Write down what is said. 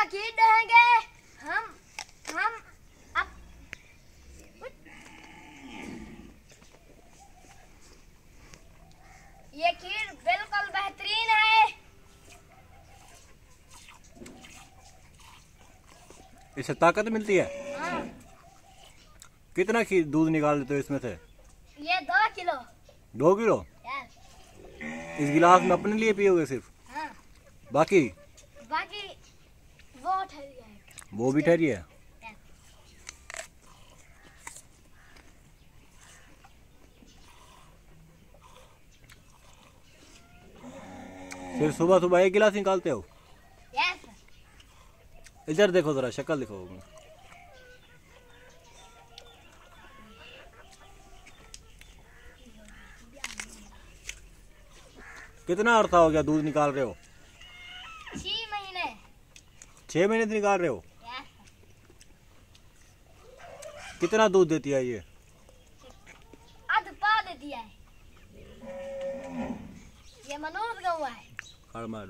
खीर दहेंगे हम अब ये खीर बिल्कुल बेहतरीन है। इससे ताकत मिलती है। हाँ। कितना खीर दूध निकाल देते हो इसमें से? ये 2 किलो। 2 किलो? यस। इस गिलास में अपने लिए पियोगे सिर्फ? हाँ। बाकी वो ठहरी है। वो भी ठहरी है। फिर सुबह सुबह 1 गिलास निकालते हो? यस। इधर देखो, जरा शक्ल दिखाओ। कितना अरसा हो गया दूध निकाल रहे हो? 6 महीने। 6 महीने से निकाल रहे हो? यस। कितना दूध देती है ये? आध पा देती है। ये मनोज गौवा है। खड़ मार